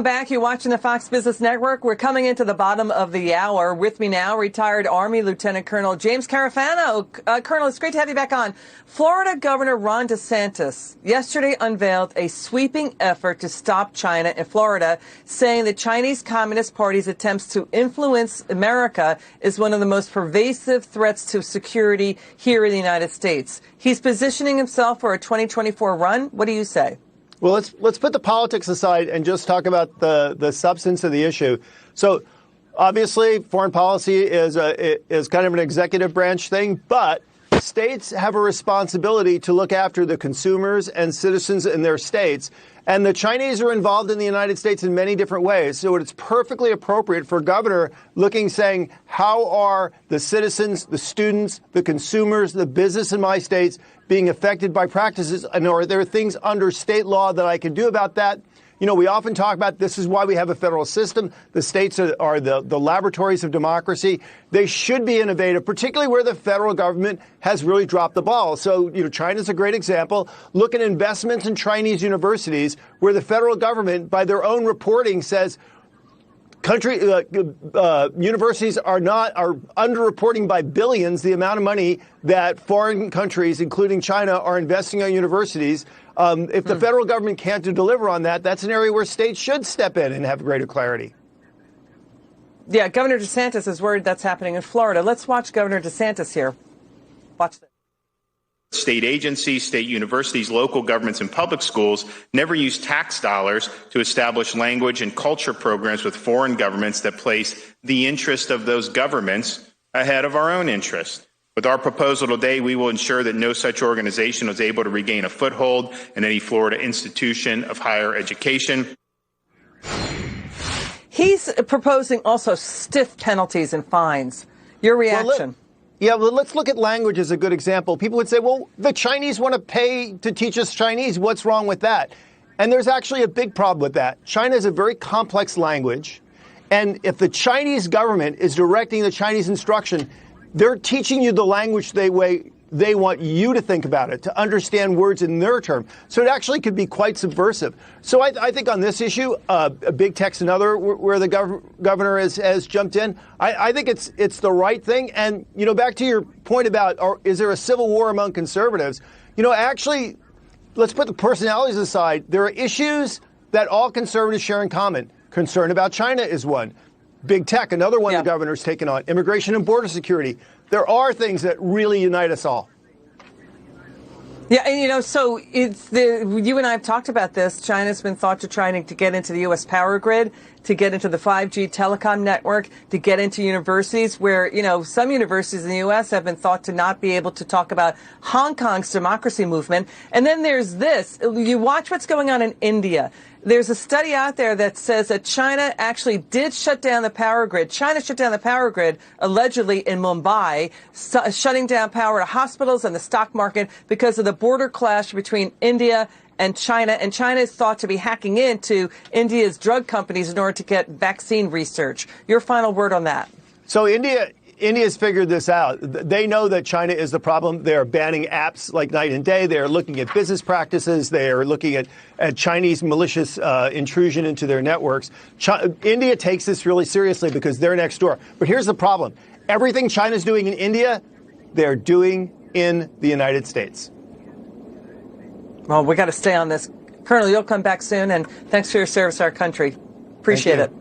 Back, you're watching the Fox Business Network. We're coming into the bottom of the hour. With me now, retired Army Lieutenant Colonel James Carafano. Colonel, it's great to have you back on. Florida Governor Ron DeSantis yesterday unveiled a sweeping effort to stop China in Florida, saying the Chinese Communist Party's attempts to influence America is one of the most pervasive threats to security here in the United States. He's positioning himself for a 2024 run. What do you say? Well, let's put the politics aside and just talk about the substance of the issue. So, obviously, foreign policy is kind of an executive branch thing, but states have a responsibility to look after the consumers and citizens in their states. And the Chinese are involved in the United States in many different ways. So it's perfectly appropriate for a governor saying, how are the citizens, the students, the consumers, the business in my states being affected by practices? And are there things under state law that I can do about that? You know, we often talk about this is why we have a federal system. The states are the laboratories of democracy. They should be innovative, particularly where the federal government has really dropped the ball. So, you know, China's a great example. Look at investments in Chinese universities where the federal government, by their own reporting, says universities are underreporting by billions the amount of money that foreign countries, including China, are investing on universities. If the federal government can't deliver on that, that's an area where states should step in and have greater clarity. Yeah, Governor DeSantis is worried that's happening in Florida. Let's watch Governor DeSantis here. Watch this. State agencies, state universities, local governments, and public schools never use tax dollars to establish language and culture programs with foreign governments that place the interest of those governments ahead of our own interest. With our proposal today, we will ensure that no such organization was able to regain a foothold in any Florida institution of higher education. He's proposing also stiff penalties and fines. Your reaction? Well, let's look at language as a good example. People would say, well, the Chinese want to pay to teach us Chinese. What's wrong with that? And there's actually a big problem with that. China is a very complex language. And if the Chinese government is directing the Chinese instruction, they're teaching you the language they want you to think about it, to understand words in their term. So it actually could be quite subversive. So I think on this issue, big tech's another where the governor has jumped in. I think it's the right thing. And, you know, back to your point about, is there a civil war among conservatives? You know, actually, let's put the personalities aside. There are issues that all conservatives share in common. Concern about China is one. Big tech, another one the governor's taken on. Immigration and border security. There are things that really unite us all. Yeah, and you know, so you and I have talked about this. China's been thought to trying to get into the U.S. power grid, to get into the 5G telecom network, to get into universities where, you know, some universities in the U.S. have been thought to not be able to talk about Hong Kong's democracy movement. And then there's this. You watch what's going on in India. There's a study out there that says that China actually did shut down the power grid. China shut down the power grid, allegedly in Mumbai, shutting down power to hospitals and the stock market because of the border clash between India and China. And China is thought to be hacking into India's drug companies in order to get vaccine research. Your final word on that. So India's figured this out. They know that China is the problem. They're banning apps like night and day. They're looking at business practices. They're looking at Chinese malicious intrusion into their networks. India takes this really seriously because they're next door. But here's the problem. Everything China's doing in India, they're doing in the United States. Well, we got to stay on this. Colonel, you'll come back soon, and thanks for your service to our country. Appreciate it.